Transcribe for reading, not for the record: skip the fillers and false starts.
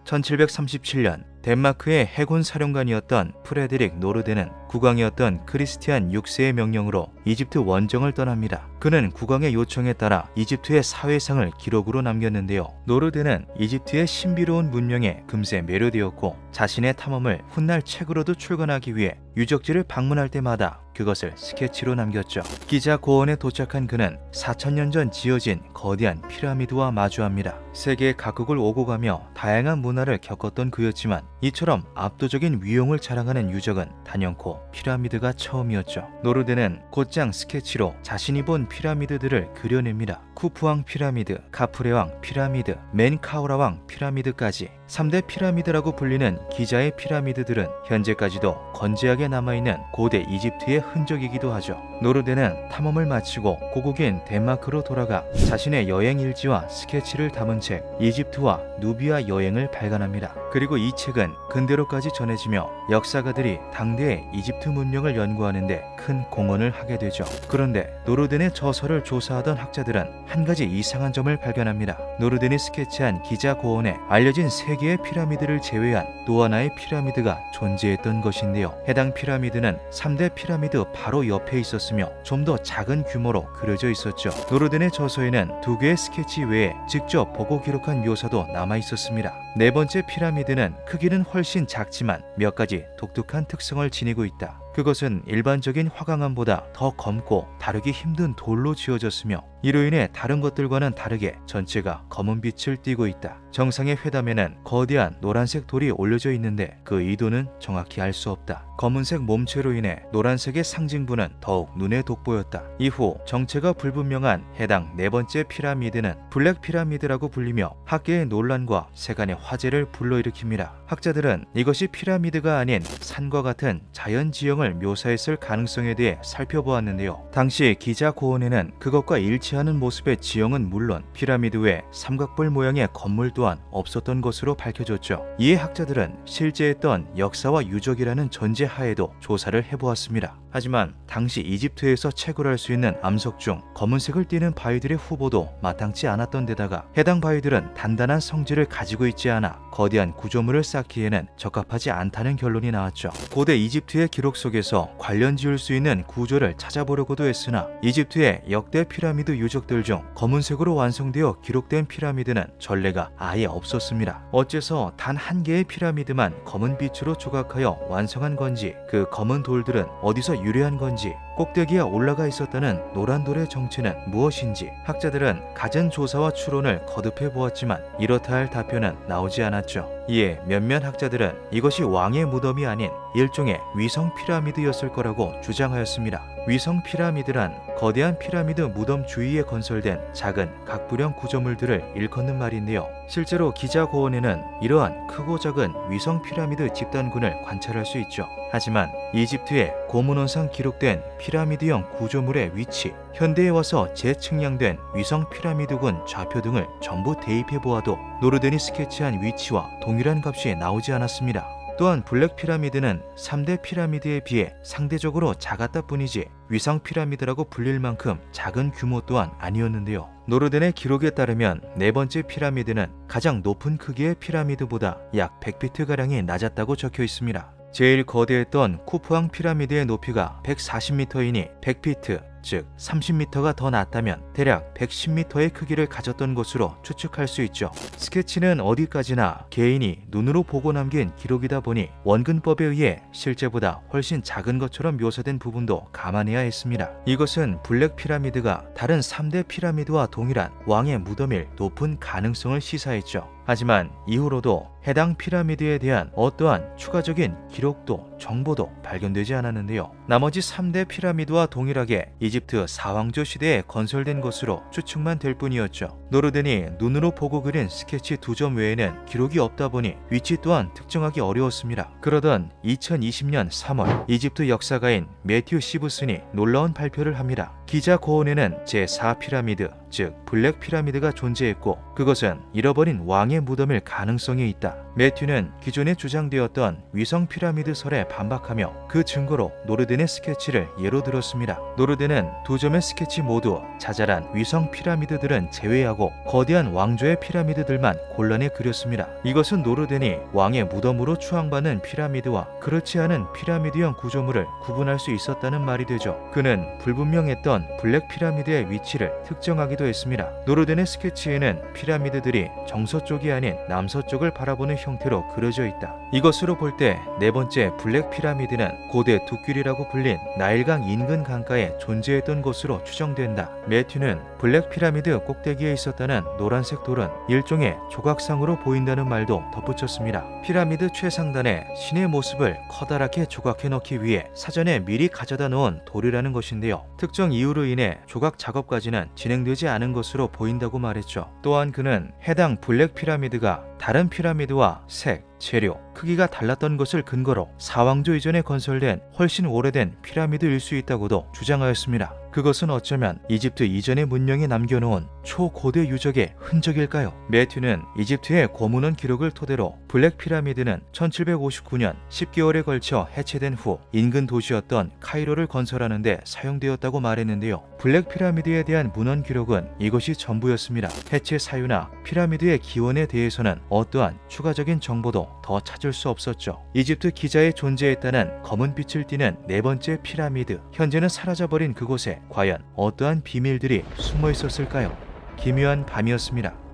1737년 덴마크의 해군 사령관이었던 프레드릭 노르데는 국왕이었던 크리스티안 6세의 명령으로 이집트 원정을 떠납니다. 그는 국왕의 요청에 따라 이집트의 사회상을 기록으로 남겼는데요. 노르데는 이집트의 신비로운 문명에 금세 매료되었고 자신의 탐험을 훗날 책으로도 출간하기 위해 유적지를 방문할 때마다 그것을 스케치로 남겼죠. 기자 고원에 도착한 그는 4000년 전 지어진 거대한 피라미드와 마주합니다. 세계 각국을 오고 가며 다양한 문화를 겪었던 그였지만 이처럼 압도적인 위용을 자랑하는 유적은 단연코 피라미드가 처음이었죠. 노르데는 곧장 스케치로 자신이 본 피라미드들을 그려냅니다. 쿠프왕 피라미드, 카프레왕 피라미드, 멘카우라왕 피라미드까지 3대 피라미드라고 불리는 기자의 피라미드들은 현재까지도 건재하게 남아있는 고대 이집트의 흔적이기도 하죠. 노르데는 탐험을 마치고 고국인 덴마크로 돌아가 자신의 여행 일지와 스케치를 담은 책 이집트와 누비아 여행을 발간합니다. 그리고 이 책은 근대로까지 전해지며 역사가들이 당대의 이집트 문명을 연구하는데 큰 공헌을 하게 되죠. 그런데 노르덴의 저서를 조사하던 학자들은 한 가지 이상한 점을 발견합니다. 노르덴이 스케치한 기자 고원에 알려진 3개의 피라미드를 제외한 또 하나의 피라미드가 존재했던 것인데요. 해당 피라미드는 3대 피라미드 바로 옆에 있었으며 좀 더 작은 규모로 그려져 있었죠. 노르덴의 저서에는 2개의 스케치 외에 직접 보고 기록한 묘사도 남아 있었습니다. 4번째 피라미드는 크기는 훨씬 작지만 몇 가지 독특한 특성을 지니고 있다. 그것은 일반적인 화강암보다 더 검고 다루기 힘든 돌로 지어졌으며 이로 인해 다른 것들과는 다르게 전체가 검은 빛을 띠고 있다. 정상의 회담에는 거대한 노란색 돌이 올려져 있는데 그 의도는 정확히 알 수 없다. 검은색 몸체로 인해 노란색의 상징부는 더욱 눈에 돋보였다. 이후 정체가 불분명한 해당 4번째 피라미드는 블랙 피라미드라고 불리며 학계의 논란과 세간의 화제를 불러일으킵니다. 학자들은 이것이 피라미드가 아닌 산과 같은 자연 지형을 묘사했을 가능성에 대해 살펴보았는데요. 당시 기자 고원에는 그것과 일치하는 모습의 지형은 물론 피라미드 외 삼각뿔 모양의 건물 또한 없었던 것으로 밝혀졌죠. 이에 학자들은 실제했던 역사와 유적이라는 전제하에도 조사를 해보았습니다. 하지만 당시 이집트에서 채굴할 수 있는 암석 중 검은색을 띠는 바위들의 후보도 마땅치 않았던 데다가 해당 바위들은 단단한 성질을 가지고 있지 않아 거대한 구조물을 쌓기에는 적합하지 않다는 결론이 나왔죠. 고대 이집트의 기록 속에서 관련 지을 수 있는 구조를 찾아보려고도 했으나 이집트의 역대 피라미드 유적들 중 검은색으로 완성되어 기록된 피라미드는 전례가 아예 없었습니다. 어째서 단 한 개의 피라미드만 검은 빛으로 조각하여 완성한 건지, 그 검은 돌들은 어디서 유래한 건지, 꼭대기에 올라가 있었다는 노란 돌의 정체는 무엇인지 학자들은 갖은 조사와 추론을 거듭해 보았지만 이렇다 할 답변은 나오지 않았죠. 이에 몇몇 학자들은 이것이 왕의 무덤이 아닌 일종의 위성 피라미드였을 거라고 주장하였습니다. 위성 피라미드란 거대한 피라미드 무덤 주위에 건설된 작은 각부령 구조물들을 일컫는 말인데요. 실제로 기자 고원에는 이러한 크고 작은 위성 피라미드 집단군을 관찰할 수 있죠. 하지만 이집트의 고문원상 기록된 피라미드형 구조물의 위치, 현대에 와서 재측량된 위성 피라미드군 좌표 등을 전부 대입해 보아도 노르덴이 스케치한 위치와 동일한 값이 나오지 않았습니다. 또한 블랙 피라미드는 3대 피라미드에 비해 상대적으로 작았다 뿐이지 위성 피라미드라고 불릴 만큼 작은 규모 또한 아니었는데요. 노르덴의 기록에 따르면 4번째 피라미드는 가장 높은 크기의 피라미드보다 약 100피트가량이 낮았다고 적혀 있습니다. 제일 거대했던 쿠프왕 피라미드의 높이가 140m이니 100피트, 즉 30m가 더 낮다면 대략 110m의 크기를 가졌던 것으로 추측할 수 있죠. 스케치는 어디까지나 개인이 눈으로 보고 남긴 기록이다 보니 원근법에 의해 실제보다 훨씬 작은 것처럼 묘사된 부분도 감안해야 했습니다. 이것은 블랙 피라미드가 다른 3대 피라미드와 동일한 왕의 무덤일 높은 가능성을 시사했죠. 하지만 이후로도 해당 피라미드에 대한 어떠한 추가적인 기록도 정보도 발견되지 않았는데요. 나머지 3대 피라미드와 동일하게 이집트 사왕조 시대에 건설된 것으로 추측만 될 뿐이었죠. 노르덴이 눈으로 보고 그린 스케치 2점 외에는 기록이 없다 보니 위치 또한 특정하기 어려웠습니다. 그러던 2020년 3월 이집트 역사가인 매튜 시브슨이 놀라운 발표를 합니다. 기자 고온에는 제4 피라미드, 즉 블랙 피라미드가 존재했고 그것은 잃어버린 왕의 무덤일 가능성이 있다. 매튜는 기존에 주장되었던 위성 피라미드설에 반박하며 그 증거로 노르덴의 스케치를 예로 들었습니다. 노르덴은 두 점의 스케치 모두 자잘한 위성 피라미드들은 제외하고 거대한 왕조의 피라미드들만 골라내 그렸습니다. 이것은 노르덴이 왕의 무덤으로 추앙받는 피라미드와 그렇지 않은 피라미드형 구조물을 구분할 수 있었다는 말이 되죠. 그는 불분명했던 블랙 피라미드의 위치를 특정하기도 했습니다. 노르덴의 스케치에는 피라미드들이 정서쪽이 아닌 남서쪽을 바라보는 형태로 그려져 있다. 이것으로 볼 때 네 번째 블랙 피라미드는 고대 둑길이라고 불린 나일강 인근 강가에 존재했던 것으로 추정된다. 매튜는 블랙 피라미드 꼭대기에 있었다는 노란색 돌은 일종의 조각상으로 보인다는 말도 덧붙였습니다. 피라미드 최상단에 신의 모습을 커다랗게 조각해 넣기 위해 사전에 미리 가져다 놓은 돌이라는 것인데요. 특정 이유로 인해 조각 작업까지는 진행되지 않은 것으로 보인다고 말했죠. 또한 그는 해당 블랙 피라미드가 다른 피라미드와 색, 재료, 크기가 달랐던 것을 근거로 사왕조 이전에 건설된 훨씬 오래된 피라미드일 수 있다고도 주장하였습니다. 그것은 어쩌면 이집트 이전의 문명이 남겨놓은 초고대 유적의 흔적일까요? 매튜는 이집트의 고문원 기록을 토대로 블랙 피라미드는 1759년 10개월에 걸쳐 해체된 후 인근 도시였던 카이로를 건설하는 데 사용되었다고 말했는데요. 블랙 피라미드에 대한 문헌 기록은 이것이 전부였습니다. 해체 사유나 피라미드의 기원에 대해서는 어떠한 추가적인 정보도 더 찾을 수 없었죠. 이집트 기자에 존재했다는 검은 빛을 띠는 네 번째 피라미드, 현재는 사라져버린 그곳에 과연 어떠한 비밀들이 숨어 있었을까요? 기묘한 밤이었습니다.